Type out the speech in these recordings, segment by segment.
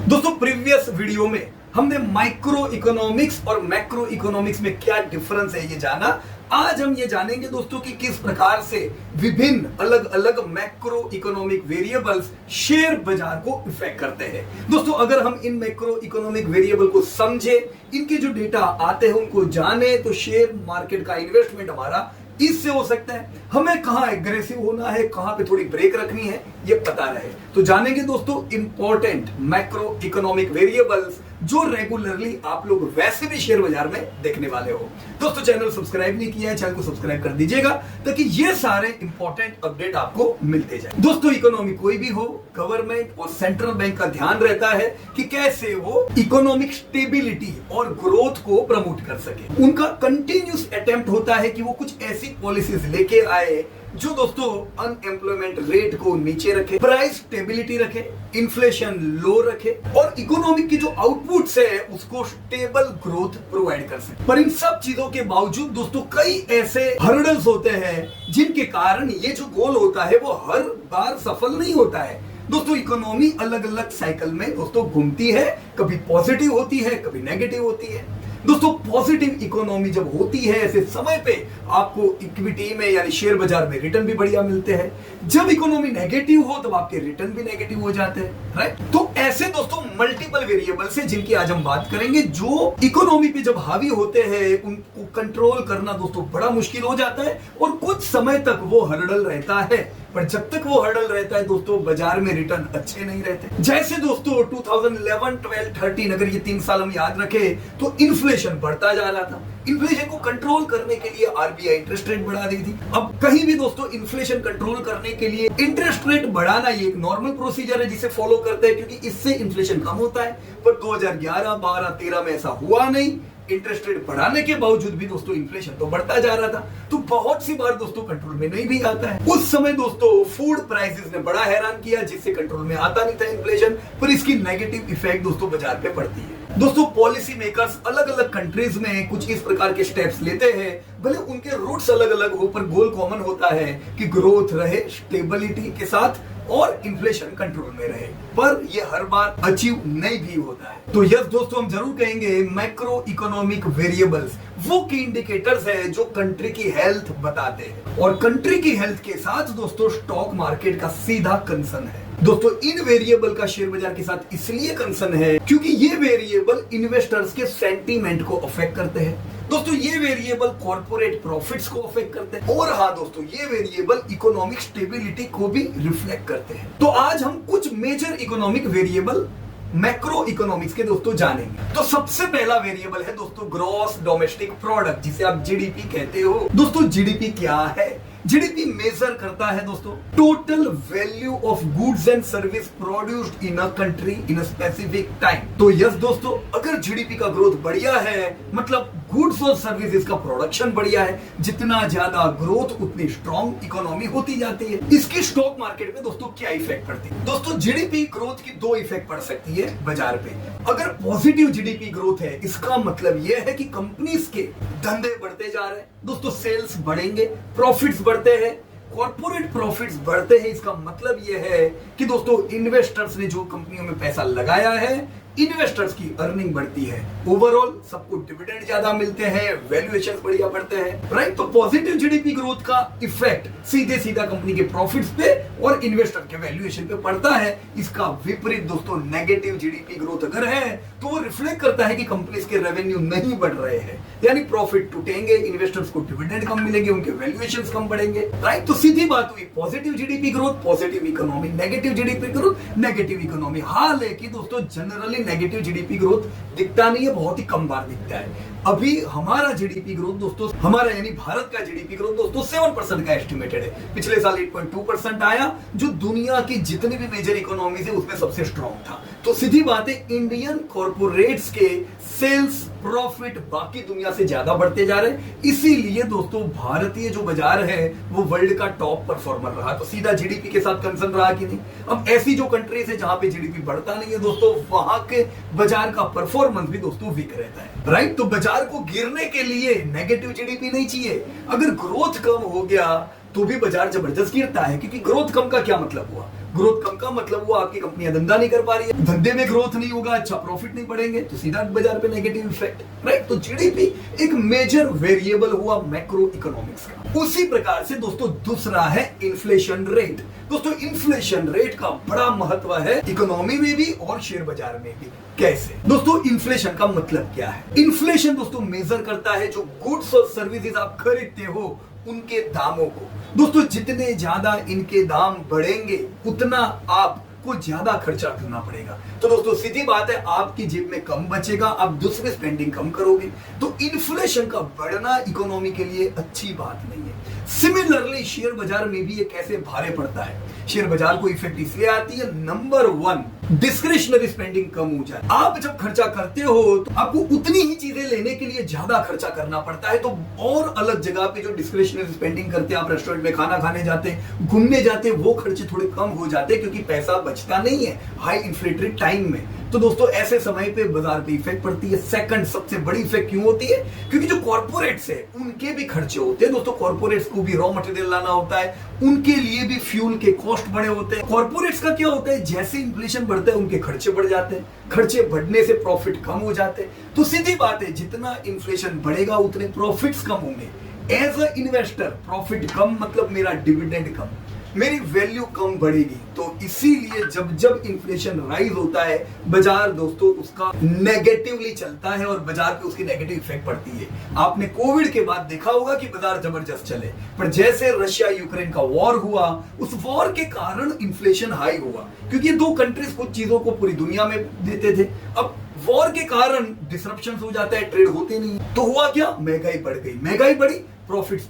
दोस्तों previous video में हमने माइक्रो इकोनॉमिक्स और मैक्रो इकोनॉमिक्स में क्या डिफरेंस है ये जाना। आज हम ये जानेंगे दोस्तों कि किस प्रकार से विभिन्न अलग अलग मैक्रो इकोनॉमिक वेरिएबल्स शेयर बाजार को इफेक्ट करते हैं। दोस्तों अगर हम इन मैक्रो इकोनॉमिक वेरिएबल को समझे, इनके जो डेटा आते हैं उनको जाने, तो शेयर मार्केट का इन्वेस्टमेंट हमारा इससे हो सकता है। हमें कहां एग्रेसिव होना है, कहां पे थोड़ी ब्रेक रखनी है, ये पता रहे तो जानेंगे दोस्तों इंपॉर्टेंट मैक्रो इकोनॉमिक वेरिएबल्स जो रेगुलरली आप लोग वैसे भी शेयर बाजार में देखने वाले हो। दोस्तों चैनल सब्सक्राइब नहीं किया है, चैनल को सब्सक्राइब कर दीजिएगा ताकि ये सारे इंपॉर्टेंट अपडेट आपको मिलते जाए। दोस्तों इकोनॉमी कोई भी हो, गवर्नमेंट और सेंट्रल बैंक का ध्यान रहता है कि कैसे वो इकोनॉमिक स्टेबिलिटी और ग्रोथ को प्रमोट कर सके। उनका कंटिन्यूस अटेम्प्ट होता है कि वो कुछ ऐसी पॉलिसीज लेके आए जो दोस्तों अनएम्प्लॉयमेंट रेट को नीचे रखे, प्राइस स्टेबिलिटी रखे, इन्फ्लेशन लो रखे और इकोनॉमिक की जो आउटपुट्स है उसको स्टेबल ग्रोथ प्रोवाइड कर सके। पर इन सब चीजों के बावजूद दोस्तों कई ऐसे हर्डल्स होते हैं जिनके कारण ये जो गोल होता है वो हर बार सफल नहीं होता है। दोस्तों इकोनॉमी अलग अलग साइकिल में दोस्तों घूमती है, कभी पॉजिटिव होती है, कभी नेगेटिव होती है। दोस्तों पॉजिटिव इकोनॉमी जब होती है ऐसे समय पे आपको इक्विटी में यानी शेयर बाजार में रिटर्न भी बढ़िया मिलते हैं। जब इकोनॉमी नेगेटिव हो तब आपके रिटर्न भी नेगेटिव हो जाते हैं, राइट। तो ऐसे दोस्तों मल्टीपल वेरिएबल्स हैं जिनकी आज हम बात करेंगे जो इकोनॉमी पे जब हावी होते हैं उनको कंट्रोल करना दोस्तों बड़ा मुश्किल हो जाता है और कुछ समय तक वो हर्डल रहता है। पर जब तक वो हर्डल रहता है दोस्तों बाजार में रिटर्न अच्छे नहीं रहते। जैसे दोस्तों 2011, 12, 13 अगर ये 3 साल हम याद रखें तो इन्फ्लेशन बढ़ता जा रहा था। इन्फ्लेशन को कंट्रोल करने के लिए आरबीआई इंटरेस्ट रेट बढ़ा दी थी। अब कहीं भी दोस्तों इन्फ्लेशन कंट्रोल करने के लिए इंटरेस्ट रेट बढ़ाना ये एक नॉर्मल प्रोसीजर है जिसे फॉलो करते हैं क्योंकि इससे इन्फ्लेशन कम होता है। पर 2011, 12, 13 में ऐसा हुआ नहीं। इंटरेस्ट रेट बढ़ाने के बावजूद भी दोस्तों इन्फ्लेशन तो बढ़ता जा रहा था, तो बहुत सी बार दोस्तों कंट्रोल में नहीं भी आता है। उस समय दोस्तों फूड प्राइसेस ने बड़ा हैरान किया जिससे कंट्रोल में आता नहीं था इन्फ्लेशन, पर इसकी नेगेटिव इफेक्ट दोस्तों बाजार पे पड़ती है। दोस्तों पॉलिसी मेकर्स अलग अलग कंट्रीज में कुछ इस प्रकार के स्टेप्स लेते हैं, भले उनके रूट्स अलग अलग हो पर गोल कॉमन होता है कि ग्रोथ रहे स्टेबिलिटी के साथ और इन्फ्लेशन कंट्रोल में रहे, पर ये हर बार अचीव नहीं भी होता है। तो यस दोस्तों हम जरूर कहेंगे मैक्रो इकोनॉमिक वेरिएबल्स वो की इंडिकेटर्स है जो कंट्री की हेल्थ बताते हैं और कंट्री की हेल्थ के साथ दोस्तों स्टॉक मार्केट का सीधा कंसर्न है। दोस्तों इन वेरिएबल का शेयर बाजार के साथ इसलिए कंसर्न है क्योंकि ये वेरिएबल इन्वेस्टर्स के सेंटीमेंट को अफेक्ट करते हैं। दोस्तों ये वेरिएबल कॉर्पोरेट प्रॉफिट्स को अफेक्ट करते हैं और हाँ दोस्तों ये वेरिएबल इकोनॉमिक स्टेबिलिटी को भी रिफ्लेक्ट करते हैं। तो आज हम कुछ major economic variable macro economics के दोस्तों जानेंगे। तो सबसे पहला वेरिएबल है दोस्तों ग्रॉस डोमेस्टिक प्रोडक्ट जिसे आप जीडीपी कहते हो। दोस्तों जीडीपी क्या है? जीडीपी मेजर करता है दोस्तों total value of goods and service produced in a country in a specific time. तो यस दोस्तों अगर जीडीपी का ग्रोथ बढ़िया है मतलब गुड्स और सर्विसेज का प्रोडक्शन बढ़िया है, जितना ज्यादा ग्रोथ उतनी स्ट्रॉन्ग इकोनॉमी होती जाती है। इसकी स्टॉक मार्केट में दोस्तों क्या इफेक्ट पड़ती है? दोस्तों जीडीपी ग्रोथ की 2 इफेक्ट पड़ सकती है बाजार पे। अगर पॉजिटिव जीडीपी ग्रोथ है इसका मतलब यह है कि कंपनीज के धंधे बढ़ते जा रहे हैं, दोस्तों सेल्स बढ़ेंगे, प्रॉफिट्स बढ़ते हैं, कॉर्पोरेट प्रॉफिट्स बढ़ते हैं। इसका मतलब यह है कि दोस्तों इन्वेस्टर्स ने जो कंपनियों में पैसा लगाया है इन्वेस्टर्स की अर्निंग बढ़ती है, ओवरऑल सबको डिविडेंड ज्यादा मिलते हैं, वैल्यूएशन बढ़िया बढ़ते हैं, राइट। तो पॉजिटिव जीडीपी ग्रोथ का इफेक्ट सीधे सीधा कंपनी के प्रॉफिट्स पे और इन्वेस्टर के वैल्यूएशन पे पड़ता है। इसका विपरीत दोस्तों नेगेटिव जीडीपी ग्रोथ अगर है तो वो रिफ्लेक्ट करता है कि कंपनीज के रेवेन्यू नहीं बढ़ रहे हैं, यानी प्रॉफिट टूटेंगे, इन्वेस्टर्स को डिविडेंड कम मिलेंगे, उनके वैल्यूएशंस कम बढ़ेंगे, राइट। तो सीधी बात हुई positive GDP growth positive economy, negative GDP growth negative economy. हालांकि दोस्तों जनरली नेगेटिव जीडीपी ग्रोथ दिखता नहीं है, बहुत ही कम बार दिखता है। अभी हमारा जीडीपी ग्रोथ दोस्तों हमारा यानी भारत का जीडीपी ग्रोथ दोस्तों 7% का एस्टिमेटेड है। पिछले साल 8.2% आया जो दुनिया की जितनी भी मेजर इकोनॉमी है उसमें सबसे स्ट्रॉन्ग था। तो सीधी बात है इंडियन कॉर्पोरेट्स के सेल्स प्रॉफिट बाकी दुनिया से ज्यादा बढ़ते जा रहे हैं, इसीलिए दोस्तों भारतीय जो बाजार है वो वर्ल्ड का टॉप परफॉर्मर रहा। तो सीधा जीडीपी के साथ कंसर्न रहा कि नहीं। अब ऐसी जो कंट्रीज है जहां पे जीडीपी बढ़ता नहीं है दोस्तों वहां के बाजार का परफॉर्मेंस भी दोस्तों वीक रहता है, राइट। तो बाजार को गिरने के लिए नेगेटिव जीडीपी नहीं चाहिए, अगर ग्रोथ कम हो गया तो भी बाजार जबरदस्त गिरता है क्योंकि ग्रोथ कम का क्या मतलब हुआ? ग्रोथ कम का मतलब वो आपकी कंपनियां धंधा नहीं कर पा रही है, धंधे में ग्रोथ नहीं होगा, अच्छा प्रॉफिट नहीं बढ़ेंगे, तो सीधा बाजार पे नेगेटिव इफेक्ट, राइट। तो जीडीपी एक मेजर वेरिएबल हुआ मैक्रो इकोनॉमिक्स का। उसी प्रकार से दोस्तों दूसरा है इन्फ्लेशन रेट। दोस्तों इन्फ्लेशन रेट का बड़ा महत्व है इकोनॉमी में भी और शेयर बाजार में भी। कैसे? दोस्तों इन्फ्लेशन का मतलब क्या है? इन्फ्लेशन दोस्तों मेजर करता है जो गुड्स और सर्विसेज आप खरीदते हो उनके दामों को। दोस्तों जितने ज्यादा इनके दाम बढ़ेंगे उतना आपको ज्यादा खर्चा करना पड़ेगा। तो दोस्तों सीधी बात है, आपकी जेब में कम बचेगा, आप दूसरे स्पेंडिंग कम करोगे। तो इन्फ्लेशन का बढ़ना इकोनॉमी के लिए अच्छी बात नहीं है। सिमिलरली शेयर बाजार में भी ये कैसे भारे पड़ता है? शेयर बाजार को इफेक्ट इसलिए आती है, नंबर 1 डिस्क्रिशनरी स्पेंडिंग कम हो जाए। आप जब खर्चा करते हो तो आपको उतनी ही चीजें लेने के लिए ज्यादा खर्चा करना पड़ता है। तो और अलग जगह पे जो डिस्क्रिशनरी स्पेंडिंग करते हैं, आप रेस्टोरेंट में खाना खाने जाते हैं, घूमने जाते हैं, वो खर्चे थोड़े कम हो जाते हैं क्योंकि पैसा बचता नहीं है हाई इन्फ्लेटरी टाइम में। तो दोस्तों ऐसे समय पे बाजार पे इफेक्ट पड़ती है। सेकंड सबसे बड़ी इफेक्ट क्यों होती है? क्योंकि जो कॉर्पोरेट्स है उनके भी खर्चे होते हैं। दोस्तों कॉर्पोरेट्स को भी रॉ मटेरियल लाना होता है, उनके लिए भी फ्यूल के कॉस्ट बड़े होते हैं। कॉर्पोरेट्स का क्या होता है, जैसे इन्फ्लेशन बढ़ता है उनके खर्चे बढ़ जाते हैं, खर्चे बढ़ने से प्रॉफिट कम हो जाते हैं। तो सीधी बात है, जितना इन्फ्लेशन बढ़ेगा उतने प्रॉफिट्स कम होंगे। एज अ इन्वेस्टर प्रॉफिट कम मतलब मेरा डिविडेंड कम, मेरी वैल्यू कम बढ़ेगी। तो इसीलिए जब जब इन्फ्लेशन राइज होता है बाजार दोस्तों उसका नेगेटिवली चलता है और बाजार पे उसकी नेगेटिव इफेक्ट पड़ती है। आपने कोविड के बाद देखा होगा कि बाजार जबरदस्त चले, पर जैसे रशिया यूक्रेन का वॉर हुआ, उस वॉर के कारण इन्फ्लेशन हाई हुआ क्योंकि दो कंट्रीज कुछ चीजों को पूरी दुनिया में देते थे। अब वॉर के कारण डिसरप्शन हो जाता है, ट्रेड होते नहीं, तो हुआ क्या, महंगाई बढ़ गई, महंगाई बढ़ी, प्रॉफिट्स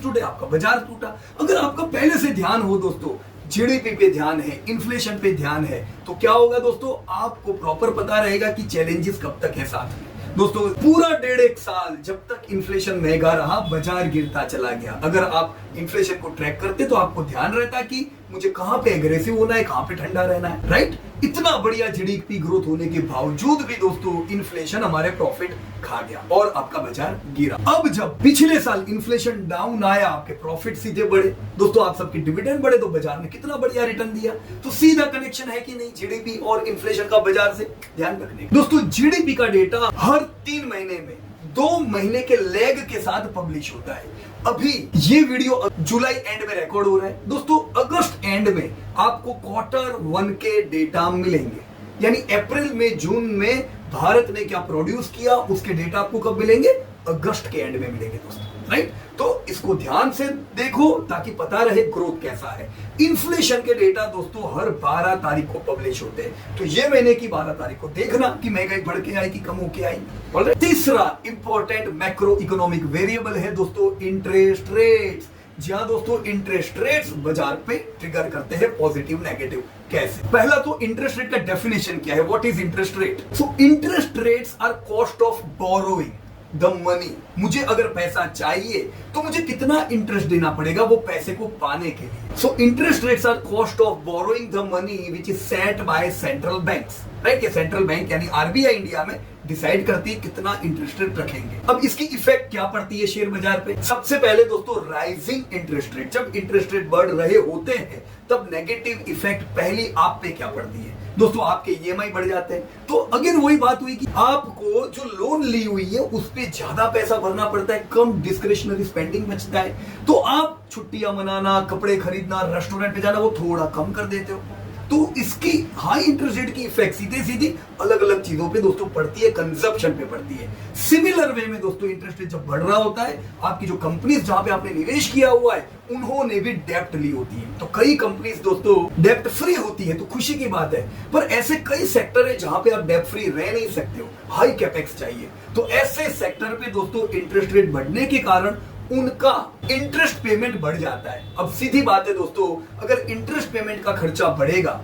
टूटे, आपका बाजार टूटा। अगर आपका पहले से ध्यान हो दोस्तों, जीडीपी पे ध्यान है, इन्फ्लेशन पे ध्यान है, तो क्या होगा दोस्तों, आपको प्रॉपर पता रहेगा कि चैलेंजेस कब तक है साथ में। दोस्तों पूरा 1.5 साल जब तक इन्फ्लेशन महंगा रहा, बाजार गिरता चला गया। अगर आप इन्फ्लेशन को ट्रैक करते तो आपको ध्यान रहता कि मुझे कहां पे एग्रेसिव होना है, कहां पे ठंडा रहना है, राइट। इतना बढ़िया जीडीपी ग्रोथ होने के बावजूद भी दोस्तों इन्फ्लेशन हमारे प्रॉफिट खा गया और आपका बाजार गिरा। अब जब पिछले साल इन्फ्लेशन डाउन आया, आपके प्रॉफिट सीधे बढ़े, दोस्तों आप सबके डिविडेंड बढ़े, तो बाजार ने कितना बढ़िया रिटर्न दिया। तो सीधा कनेक्शन है कि नहीं जीडीपी और इन्फ्लेशन का बाजार से? ध्यान रखने दोस्तों, जीडीपी का डेटा हर 3 महीने में 2 महीने के लेग के साथ पब्लिश होता है। अभी ये वीडियो जुलाई एंड में रिकॉर्ड हो रहा है दोस्तों, अगस्त एंड में आपको Q1 के डेटा मिलेंगे। यानी अप्रैल में, जून में भारत ने क्या प्रोड्यूस किया उसके डेटा आपको कब मिलेंगे? अगस्त के एंड में मिलेंगे दोस्तों, राइट। तो इसको ध्यान से देखो ताकि पता रहे ग्रोथ कैसा है। इन्फ्लेशन के डेटा दोस्तों हर 12 तारीख को पब्लिश होते हैं, तो ये महीने की 12 तारीख को देखना कि महंगाई बढ़ के आई कि कम होके आई। तीसरा इंपॉर्टेंट मैक्रो इकोनॉमिक वेरिएबल है दोस्तों इंटरेस्ट रेट्स। जी हाँ दोस्तों, इंटरेस्ट रेट्स बाजार पे ट्रिगर करते हैं पॉजिटिव नेगेटिव। कैसे? पहला तो इंटरेस्ट रेट का डेफिनेशन क्या है, what is interest rate? So interest rates are cost of borrowing the money. मुझे अगर पैसा चाहिए तो मुझे कितना इंटरेस्ट देना पड़ेगा वो पैसे को पाने के लिए। So interest rates are cost of borrowing the money which is set by central banks, right. ये सेंट्रल बैंक यानी आरबीआई इंडिया में डिसाइड करती है कितना इंटरेस्ट रेट रखेंगे। अब इसकी इफेक्ट क्या पड़ती है शेयर बाजार पे? सबसे पहले दोस्तों राइजिंग इंटरेस्ट रेट, जब इंटरेस्ट रेट बढ़ रहे होते हैं तब नेगेटिव इफेक्ट पहली आप पे क्या पड़ती है दोस्तों? आपके ईएमआई बढ़ जाते हैं। तो अगेन वही बात हुई कि आपको जो लोन ली हुई है उस पे ज्यादा पैसा भरना पड़ता है, कम डिस्क्रिशनरी स्पेंडिंग बचता है, तो आप छुट्टियां मनाना, कपड़े खरीदना, रेस्टोरेंट पे जाना वो थोड़ा कम कर देते हो। तो इसकी हाई इंटरेस्ट रेट की इफेक्ट सीधे सीधी अलग अलग चीजों पे दोस्तों पड़ती है, कंजप्शन पे पड़ती है। सिमिलर वे में दोस्तों इंटरेस्ट रेट जब बढ़ रहा होता है, आपकी जो कंपनीज जहां पे आपने निवेश किया हुआ है उन्होंने भी डेप्ट ली होती है। तो कई कंपनीज दोस्तों डेप्ट फ्री होती है, तो खुशी की बात है, पर ऐसे कई सेक्टर है जहां पे आप डेप्ट फ्री रह नहीं सकते हो, हाई कैपेक्स चाहिए। तो ऐसे सेक्टर पे दोस्तों इंटरेस्ट रेट बढ़ने के कारण उनका इंटरेस्ट पेमेंट बढ़ जाता है। अब सीधी बात है दोस्तों, अगर इंटरेस्ट पेमेंट का खर्चा बढ़ेगा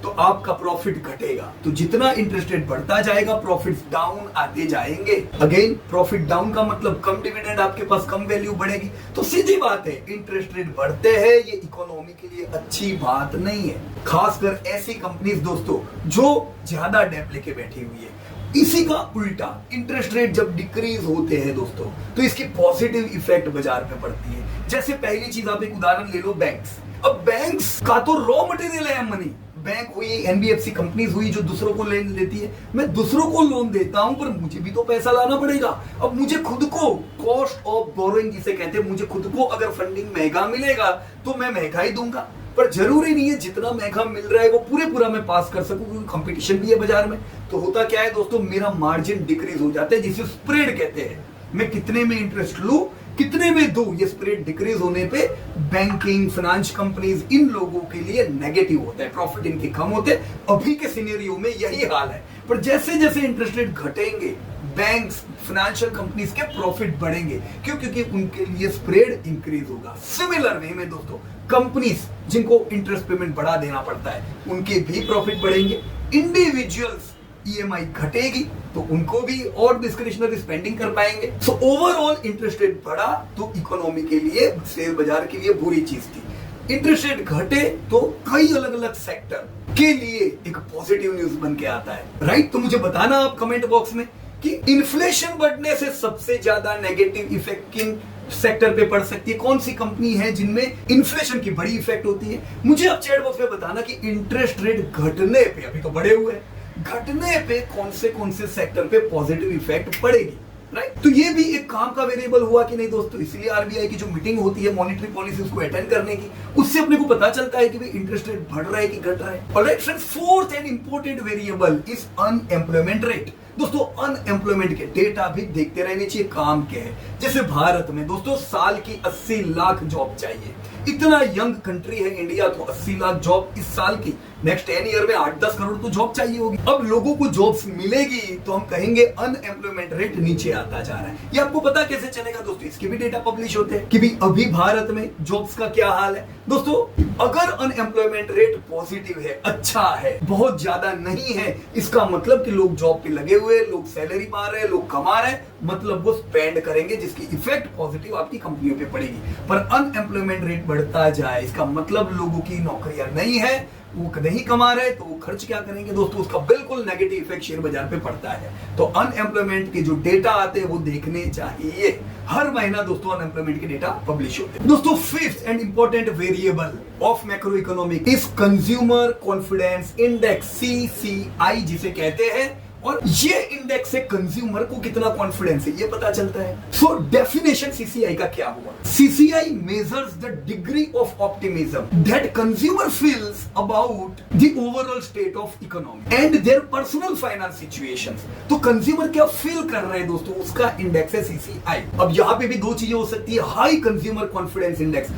तो आपका प्रॉफिट घटेगा। तो जितना इंटरेस्ट रेट बढ़ता जाएगा प्रॉफिट्स डाउन आते जाएंगे। अगेन प्रॉफिट डाउन का मतलब कम डिविडेंड, आपके पास कम वैल्यू बढ़ेगी। तो सीधी बात है इंटरेस्ट रेट बढ़ते हैं, ये इकोनॉमी के लिए अच्छी बात नहीं है, खासकर ऐसी कंपनीज दोस्तों जो ज्यादा डेट लेके बैठी हुई है। इसी का उल्टा इंटरेस्ट रेट जब डिक्रीज होते हैं दोस्तों तो इसकी पॉजिटिव इफेक्ट बाजार पे पड़ती है। जैसे पहली चीज आप एक उदाहरण ले लो, बैंक्स। अब बैंक्स का तो रॉ मटेरियल है मनी। बैंक हुई, एनबीएफसी कंपनीज हुई जो दूसरों को लोन देती है, मैं दूसरों को लोन देता हूं पर मुझे भी तो पैसा लाना पड़ेगा। अब मुझे खुद को कॉस्ट ऑफ बोरोइंग जिसे कहते हैं, मुझे खुद को अगर फंडिंग महंगा मिलेगा तो मैं महंगा ही दूंगा, पर जरूरी नहीं है जितना महंगा मिल रहा है वो पूरा मैं पास कर सकूं, क्योंकि कंपटीशन भी है बाजार में। तो होता क्या है दोस्तों, मेरा मार्जिन डिक्रीज हो जाता है जिसे स्प्रेड कहते हैं। मैं कितने में इंटरेस्ट लूं, कितने में दूं, ये स्प्रेड डिक्रीज होने पे बैंकिंग, फाइनेंस कंपनीज, इन लोगों के लिए नेगेटिव होता है, प्रॉफिट इनके कम होते हैं। अभी के सिनेरियो में यही हाल है, पर जैसे जैसे इंटरेस्ट रेट घटेंगे बैंक्स, फाइनेंशियल कंपनीज के प्रॉफिट बढ़ेंगे। क्यों? क्योंकि उनके लिए स्प्रेड इंक्रीज होगा। सिमिलर वे में दोस्तों कंपनीज जिनको इंटरेस्ट पेमेंट बढ़ा देना पड़ता है उनके भी प्रॉफिट बढ़ेंगे। इंडिविजुअल्स ईएमआई घटेगी तो उनको भी और डिस्क्रिशनरी स्पेंडिंग कर पाएंगे। सो ओवरऑल इंटरेस्ट रेट बढ़ा तो इकोनॉमी के लिए, शेयर बाजार के लिए बुरी चीज थी। इंटरेस्ट रेट घटे तो कई अलग अलग सेक्टर के लिए एक पॉजिटिव न्यूज बन के आता है, राइट? तो मुझे बताना आप कमेंट बॉक्स में कि इन्फ्लेशन बढ़ने से सबसे ज्यादा नेगेटिव इफेक्ट किन सेक्टर पे पड़ सकती है, कौन सी कंपनी है जिनमें इन्फ्लेशन की बड़ी इफेक्ट होती है। मुझे आप चैट बॉक्स में बताना कि इंटरेस्ट रेट घटने पे, अभी तो बढ़े हुए हैं, घटने पे कौन से सेक्टर पे पॉजिटिव इफेक्ट पड़ेगी, राइट? तो ये भी एक काम का वेरिएबल हुआ कि नहीं दोस्तों। इसलिए आरबीआई की जो मीटिंग होती है मॉनेटरी पॉलिसीज को अटेंड करने की, उससे अपने को पता चलता है कि भाई इंटरेस्ट रेट बढ़ रहा है कि घट रहा है। Alright friends, fourth and important variable is unemployment rate. दोस्तों अनएम्प्लॉयमेंट के डेटा भी देखते रहने चाहिए, काम क्या है। जैसे भारत में दोस्तों साल की 80 लाख जॉब चाहिए, इतना यंग कंट्री है इंडिया, तो 80 लाख जॉब इस साल की, नेक्स्ट 10 ईयर में 8-10 करोड़ तो जॉब चाहिए होगी। अब लोगों को जॉब्स मिलेगी तो हम कहेंगे अनएम्प्लॉयमेंट रेट नीचे आता जा रहा है। ये आपको पता कैसे चलेगा दोस्तों? इसके भी डेटा पब्लिश होते हैं कि भी अभी भारत में जॉब्स का क्या हाल है। दोस्तों अगर अनएम्प्लॉयमेंट रेट पॉजिटिव है, अच्छा है, बहुत ज्यादा नहीं है, इसका मतलब कि लोग जॉब पे लगे हुए, लोग सैलरी पा रहे हैं, लोग कमा रहे हैं, मतलब वो स्पेंड करेंगे जिसकी इफेक्ट पॉजिटिव आपकी कंपनियों पे पड़ेगी। पर अनएम्प्लॉयमेंट रेट बढ़ता जाए इसका मतलब लोगों की नौकरियां नहीं है, वो नहीं कमा रहे तो वो खर्च क्या करेंगे दोस्तों, उसका बिल्कुल नेगेटिव इफेक्ट शेयर बाजार पे पड़ता है। तो अनएम्प्लॉयमेंट के जो डेटा आते हैं वो देखने चाहिए। हर महीना दोस्तों अनएम्प्लॉयमेंट के डेटा पब्लिश होते हैं। दोस्तों fifth and important variable of macro economic is consumer confidence index, CCI जिसे कहते हैं। और ये इंडेक्स से कंज्यूमर को कितना कॉन्फिडेंस है ये पता चलता है। सो डेफिनेशन CCI का क्या हुआ? CCI measures the degree of optimism that consumer feels about the overall state of economy and their personal finance situations. तो कंज्यूमर क्या फील कर रहे हैं दोस्तों, उसका इंडेक्स है CCI। अब यहां पे भी दो चीजें हो सकती है, हाई कंज्यूमर कॉन्फिडेंस इंडेक्स,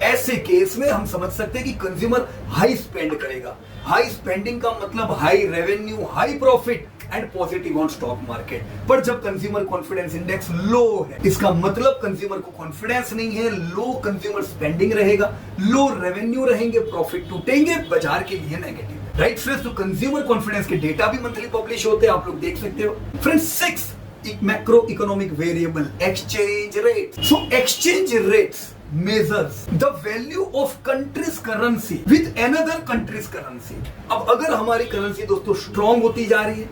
ऐसे केस में हम समझ सकते हैं कि कंज्यूमर हाई स्पेंड करेगा। हाई स्पेंडिंग का मतलब high revenue, high profit and positive on stock market. पर जब कंज्यूमर कॉन्फिडेंस इंडेक्स लो है, इसका मतलब कंज्यूमर को कॉन्फिडेंस नहीं है, लो कंज्यूमर स्पेंडिंग रहेगा, लो रेवेन्यू रहेंगे, प्रॉफिट टूटेंगे, बाजार के लिए नेगेटिव, राइट फ्रेंड्स? तो कंज्यूमर कॉन्फिडेंस के डेटा भी मंथली पब्लिश होते हैं, आप लोग देख सकते हो। Friends six macro economic variable exchange rate. So exchange rates measures the value of country's currency with another country's currency। अब अगर हमारी करेंसी दोस्तों स्ट्रॉन्ग होती जा रही है,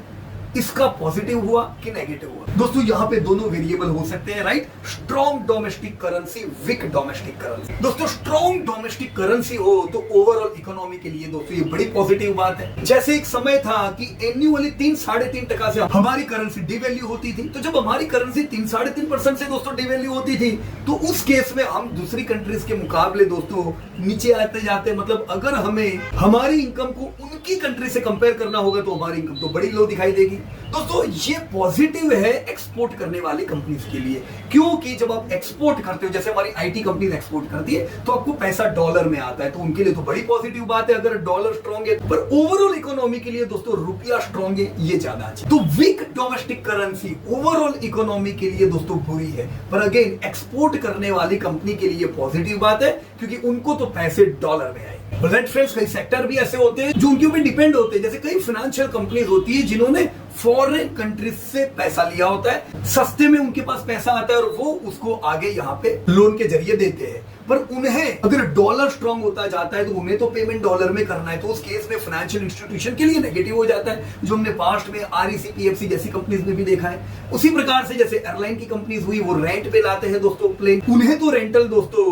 इसका पॉजिटिव हुआ कि नेगेटिव हुआ? दोस्तों यहाँ पे दोनों वेरिएबल हो सकते हैं, right? Strong domestic currency, weak domestic currency. दोस्तों स्ट्रॉन्ग डोमेस्टिक करेंसी हो तो ओवरऑल इकोनॉमी के लिए दोस्तों ये बड़ी पॉजिटिव बात है। जैसे एक समय था कि एन्युअली 3-3.5% से हमारी करेंसी डिवैल्यू होती थी, तो जब हमारी करेंसी 3-3.5% से दोस्तों डिवैल्यू होती थी तो उस केस में हम दूसरी कंट्रीज के मुकाबले दोस्तों नीचे आते जाते। मतलब अगर हमें हमारी इनकम को उनकी कंट्री से कंपेयर करना होगा तो हमारी इनकम तो बड़ी लो दिखाई देगी। दोस्तों ये पॉजिटिव है एक्सपोर्ट करने वाली कंपनीज के लिए, क्योंकि जब आप एक्सपोर्ट करते हो, जैसे हमारी आईटी कंपनीज एक्सपोर्ट करती है, तो आपको पैसा डॉलर में आता है, तो उनके लिए तो बड़ी पॉजिटिव बात है अगर डॉलर स्ट्रॉन्ग है। पर ओवरऑल इकोनॉमी के लिए दोस्तों रुपया स्ट्रॉन्ग है, ये ज्यादा अच्छा। तो weak domestic currency overall economy के लिए दोस्तों बुरी है, पर अगेन एक्सपोर्ट करने वाली कंपनी के लिए पॉजिटिव बात है, क्योंकि उनको तो पैसे डॉलर में आए। राइट फ्रेंड्स, कई सेक्टर भी ऐसे होते हैं जो उनके ऊपर डिपेंड होते हैं। जैसे कई फाइनेंशियल कंपनीज होती है जिन्होंने फॉरेन कंट्रीज से पैसा लिया होता है, सस्ते में उनके पास पैसा आता है और वो उसको आगे यहाँ पे लोन के जरिए देते हैं। पर उन्हें अगर डॉलर स्ट्रांग होता जाता है तो उन्हें तो पेमेंट डॉलर में करना है, तो उस केस में फाइनेंशियल इंस्टीट्यूशन के लिए नेगेटिव हो जाता है, जो हमने पास्ट में आरईसी पीएफसी जैसी कंपनीज में भी देखा है। उसी प्रकार से जैसे एयरलाइन की कंपनीज हुई, वो रेंट पे लाते हैं दोस्तों प्लेन, उन्हें तो रेंटल दोस्तों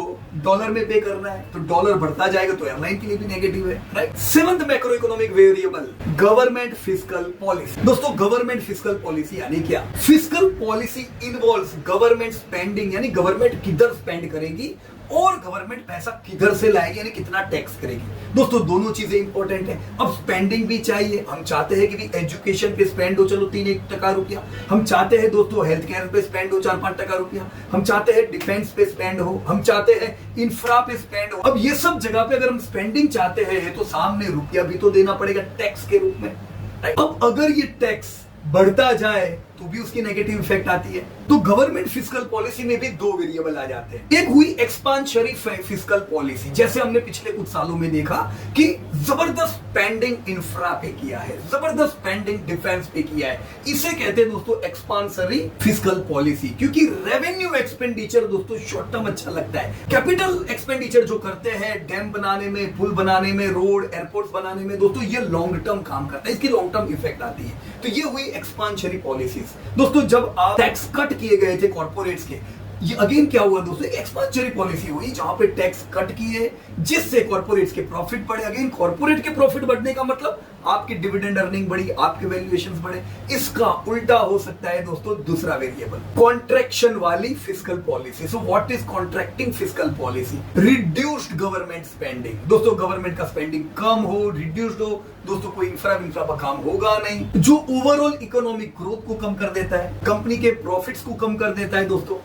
डॉलर में पे करना है, तो डॉलर बढ़ता जाएगा तो एयरलाइन के लिए भी नेगेटिव है, right. Seventh macro economic variable, government fiscal policy. दोस्तों गवर्नमेंट फिस्कल पॉलिसी यानी क्या? Fiscal policy involves government spending, यानी गवर्नमेंट किधर स्पेंड करेगी और गवर्नमेंट पैसा किधर से लाएगी, यानी कितना टैक्स करेगी। दोस्तों दोनों चीजें इंपॉर्टेंट है। अब स्पेंडिंग भी चाहिए, हम चाहते हैं कि भी एजुकेशन पे स्पेंड हो चलो 3-1% रुपया, हम चाहते हैं दोस्तों हेल्थ केयर पे स्पेंड हो 4-5% रुपया, हम चाहते हैं डिफेंस पे स्पेंड हो, हम चाहते हैं इंफ्रा पे स्पेंड हो। अब ये सब जगह पे अगर हम स्पेंडिंग चाहते हैं तो सामने रुपया भी तो देना पड़ेगा टैक्स के रूप में। अब अगर ये टैक्स बढ़ता जाए तो भी उसकी नेगेटिव इफेक्ट आती है। तो गवर्नमेंट फिस्कल पॉलिसी में भी दो वेरिएबल आ जाते हैं। एक हुई एक्सपांशनरी फिस्कल पॉलिसी, जैसे हमने पिछले कुछ सालों में देखा कि जबरदस्त स्पेंडिंग इंफ्रा पे किया है, जबरदस्त स्पेंडिंग डिफेंस पे किया है, इसे कहते हैं दोस्तों एक्सपांशनरी फिस्कल पॉलिसी। क्योंकि रेवेन्यू एक्सपेंडिचर दोस्तों शॉर्ट टर्म अच्छा लगता है, कैपिटल एक्सपेंडिचर जो करते हैं डैम बनाने में, पुल बनाने में, रोड एयरपोर्ट बनाने में, दोस्तों ये लॉन्ग टर्म काम करता है, इसकी लॉन्ग टर्म इफेक्ट आती है। तो ये हुई एक्सपांशनरी पॉलिसीज। दोस्तों जब आप टैक्स कट किए गए थे कॉर्पोरेट्स के, ये अगेन क्या हुआ दोस्तों, एक्सपांशनरी पॉलिसी हुई जहां पे टैक्स कट किए जिससे कॉर्पोरेट्स के प्रॉफिट बढ़े। अगेन कॉर्पोरेट के प्रॉफिट बढ़ने का मतलब आपकी डिविडेंड अर्निंग बढ़ी, आपके वैल्यूएशंस बढ़े। इसका उल्टा हो सकता है दोस्तों दूसरा वेरिएबल, कॉन्ट्रैक्शन वाली fiscal policy. So what is contracting fiscal policy? Reduced government spending. दोस्तों गवर्नमेंट का स्पेंडिंग कम हो, रिड्यूस्ड हो, दोस्तों कोई इंफ्रा पर काम होगा नहीं, जो ओवरऑल इकोनॉमिक ग्रोथ को कम कर देता है, कंपनी के प्रॉफिट्स को कम कर देता है दोस्तों,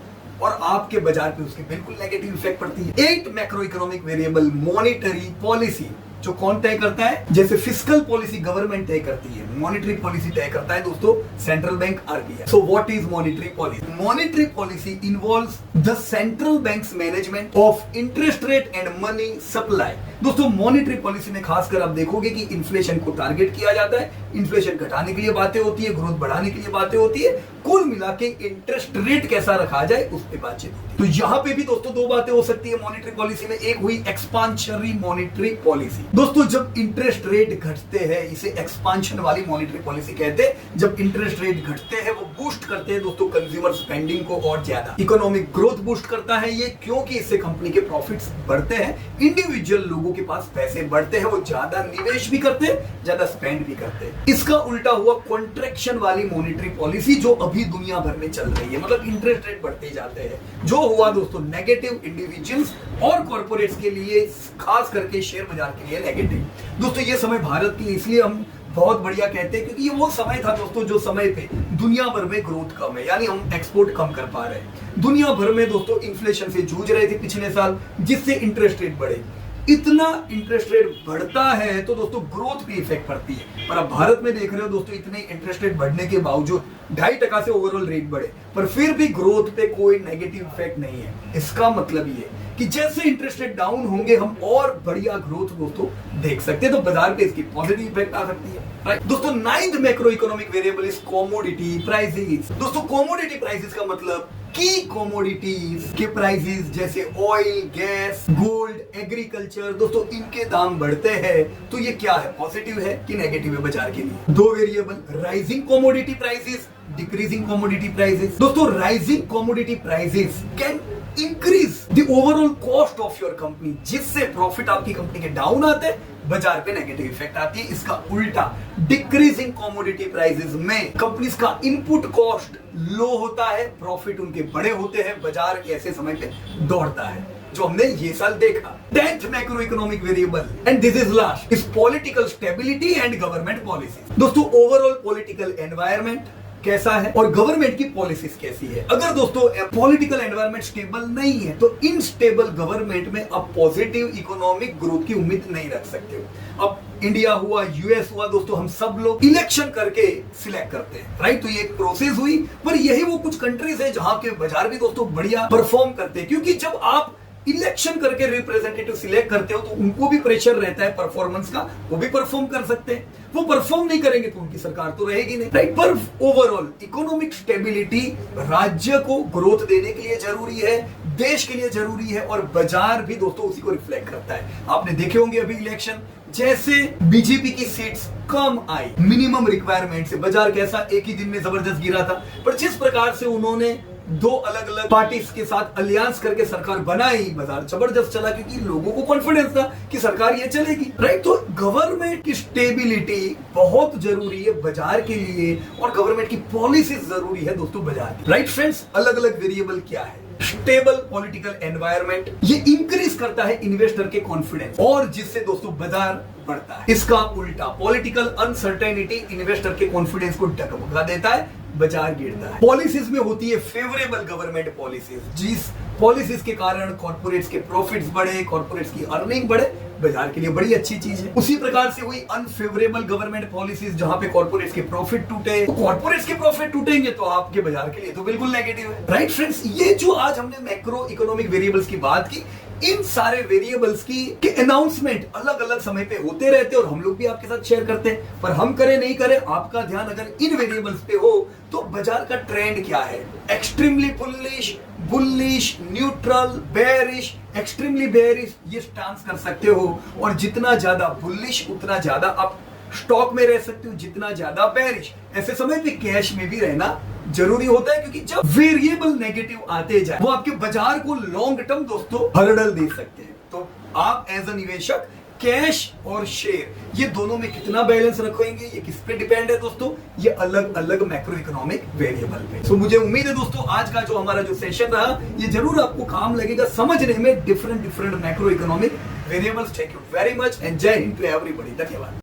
और आपके बाजार पे उसकी बिल्कुल नेगेटिव इफेक्ट पड़ती है। 8 macro economic variable, monetary policy, जो कौन तय करता है? जैसे फिस्कल पॉलिसी गवर्नमेंट तय करती है, मॉनेटरी पॉलिसी तय करता है दोस्तों central bank RBI. So what is monetary policy? Monetary policy involves the central banks management of interest rate and money supply. दोस्तों मॉनेटरी पॉलिसी में खासकर आप देखोगे कि इन्फ्लेशन को टारगेट किया जाता है, इन्फ्लेशन घटाने के लिए बातें होती है, ग्रोथ बढ़ाने के लिए बातें होती है, कुल मिला के इंटरेस्ट रेट कैसा रखा जाए उस पे बातचीत होती है। तो यहां पे भी दोस्तों दो बातें हो सकती है मॉनेटरी पॉलिसी में। एक हुई एक्सपांशनरी मॉनेटरी पॉलिसी। दोस्तों जब इंटरेस्ट रेट घटते हैं, इसे एक्सपांशन वाली मॉनेटरी पॉलिसी कहते हैं। जब इंटरेस्ट रेट घटते हैं वो बूस्ट करते हैं दोस्तों कंज्यूमर स्पेंडिंग को और ज्यादा, इकोनॉमिक ग्रोथ बूस्ट करता है ये, क्योंकि इससे कंपनी के प्रॉफिट्स बढ़ते हैं, इंडिविजुअल लोगों के पास पैसे बढ़ते हैं, वो ज्यादा निवेश भी करते हैं, ज्यादा स्पेंड भी करते हैं। इसका उल्टा हुआ कॉन्ट्रैक्शन वाली मॉनेटरी पॉलिसी, जो अभी दुनिया भर में चल रही है, मतलब इंटरेस्ट रेट बढ़ते जाते हैं। जो हुआ दोस्तों नेगेटिव इंडिविजुअल्स और कॉर्पोरेट्स के लिए, खास करके शेयर बाजार के लिए नेगेटिव। दोस्तों ये समय भारत के लिए इसलिए हम बहुत बढ़िया कहते हैं क्योंकि ये वो समय था दोस्तों जो समय पे दुनिया भर में ग्रोथ कम है, यानी हम एक्सपोर्ट कम कर पा रहे हैं। दुनिया भर में दोस्तों इन्फ्लेशन से जूझ रहे थे पिछले साल, जिससे इंटरेस्ट रेट बढ़े। इतना इंटरेस्ट रेट बढ़ता है तो दोस्तों ग्रोथ पे इफेक्ट पड़ती है। पर अब भारत में देख रहे हो दोस्तों, इतने इंटरेस्ट रेट बढ़ने के बावजूद 2.5% से ओवरऑल रेट बढ़े, पर फिर भी ग्रोथ पे कोई नेगेटिव इफेक्ट नहीं है। इसका मतलब ये कि जैसे इंटरेस्ट रेट डाउन होंगे हम और बढ़िया ग्रोथ दोस्तों देख सकते हैं, तो बाजार पे इसकी पॉजिटिव इफेक्ट आ सकती है, राइट। दोस्तों 9th macro economic variable is commodity prices. दोस्तों कमोडिटी प्राइसेस का मतलब की कमोडिटीज के प्राइसेस जैसे ऑयल, गैस, गोल्ड, एग्रीकल्चर, दोस्तों इनके दाम बढ़ते हैं तो ये क्या है, पॉजिटिव है कि नेगेटिव है बाजार के लिए? दो variable, rising commodity prices, decreasing commodity prices. दोस्तों rising commodity prices can increase the overall cost of your company, जिससे प्रॉफिट आपकी कंपनी के डाउन आते हैं, बाजार पे नेगेटिव इफेक्ट आती है। इसका उल्टा डिक्रीजिंग कमोडिटी प्राइसेस में कंपनीज का इनपुट कॉस्ट लो होता है, प्रॉफिट उनके बड़े होते हैं, बाजार ऐसे समय पे दौड़ता है, जो हमने ये साल देखा। 10th macro economic variable and this is last is political stability and government policy. दोस्तों ओवरऑल पॉलिटिकल एनवायरनमेंट कैसा है और गवर्नमेंट की पॉलिसीज कैसी है। अगर दोस्तों पॉलिटिकल एनवायरनमेंट स्टेबल नहीं है तो इनस्टेबल गवर्नमेंट में आप पॉजिटिव इकोनॉमिक ग्रोथ की उम्मीद नहीं रख सकते हो। अब इंडिया हुआ, यूएस हुआ, दोस्तों हम सब लोग इलेक्शन करके सिलेक्ट करते हैं, राइट। तो ये एक प्रोसेस हुई, पर यही वो कुछ कंट्रीज है जहां के बाजार भी दोस्तों बढ़िया परफॉर्म करते हैं, क्योंकि जब आप इलेक्शन करके रिप्रेजेंटेटिव सिलेक्ट करते हो तो उनको भी प्रेशर रहता है परफॉर्मेंस का, वो भी परफॉर्म कर सकते हैं। वो परफॉर्म नहीं करेंगे तो उनकी सरकार तो रहेगी नहीं, राइट। पर ओवरऑल इकोनॉमिक स्टेबिलिटी राज्य को ग्रोथ देने के लिए जरूरी है, देश के लिए जरूरी है, और बाजार भी दोस्तों उसी को रिफ्लेक्ट करता है। आपने देखे होंगे अभी इलेक्शन, जैसे बीजेपी की seats come I minimum requirement से, बाजार कैसा एक ही दिन में जबरदस्त गिरा था। पर जिस प्रकार से उन्होंने दो अलग अलग पार्टीज के साथ अलियांस करके सरकार बनाई, बाजार जबरदस्त चला क्योंकि लोगों को कॉन्फिडेंस था कि सरकार ये चलेगी, राइट। तो गवर्नमेंट की स्टेबिलिटी बहुत जरूरी है बाजार के लिए, और गवर्नमेंट की पॉलिसी जरूरी है दोस्तों बाजार की, राइट फ्रेंड्स। अलग अलग वेरिएबल क्या है? स्टेबल पॉलिटिकल एनवायरनमेंट, ये इंक्रीज करता है इन्वेस्टर के कॉन्फिडेंस, और जिससे दोस्तों बाजार बढ़ता है। इसका उल्टा पॉलिटिकल अनसर्टेनिटी इन्वेस्टर के कॉन्फिडेंस को डगमगा देता है, बाजार गिरता है। पॉलिसीज में होती है फेवरेबल गवर्नमेंट पॉलिसीज, जिस पॉलिसीज के कारण कॉर्पोरेट्स के प्रॉफिट्स बढ़े, कॉर्पोरेट्स की अर्निंग बढ़े, बाजार के लिए बड़ी अच्छी चीज है। उसी प्रकार से हुई अनफेवरेबल गवर्नमेंट पॉलिसीज, जहां पे कॉर्पोरेट्स के प्रॉफिट टूटे, तो कॉर्पोरेट्स के प्रॉफिट टूटेंगे तो आपके बाजार के लिए तो बिल्कुल नेगेटिव है, राइट फ्रेंड्स। ये जो आज हमने मैक्रो इकोनॉमिक वेरिएबल्स की बात की, इन सारे वेरिएबल्स की अनाउंसमेंट अलग अलग समय पे होते रहते हैं और हम लोग भी आपके साथ शेयर करते हैं। पर हम करें नहीं करें, आपका ध्यान अगर इन वेरिएबल्स पे हो तो बाजार का ट्रेंड क्या है, extremely bullish, bullish, neutral, bearish, extremely bearish, ये स्टांस कर सकते हो। और जितना ज्यादा बुलिश उतना ज्यादा आप स्टॉक में रह सकते हो, जितना ज्यादा बेयरिश, ऐसे समय पे कैश में भी रहना जरूरी होता है, क्योंकि जब वेरिएबल नेगेटिव आते जाए वो आपके बाजार को लॉन्ग टर्म दोस्तों हर्डल दे सकते हैं। तो आप एज अ निवेशक कैश और शेयर ये दोनों में कितना बैलेंस रखेंगे, ये किस पे डिपेंड है दोस्तों, ये अलग अलग मैक्रो इकोनॉमिक वेरिएबल पे। तो मुझे उम्मीद है दोस्तों आज का जो हमारा जो सेशन रहा ये जरूर आपको काम लगेगा समझने में different macro economic variables. Thank you very much and जय हिंद टू एवरीबॉडी। धन्यवाद।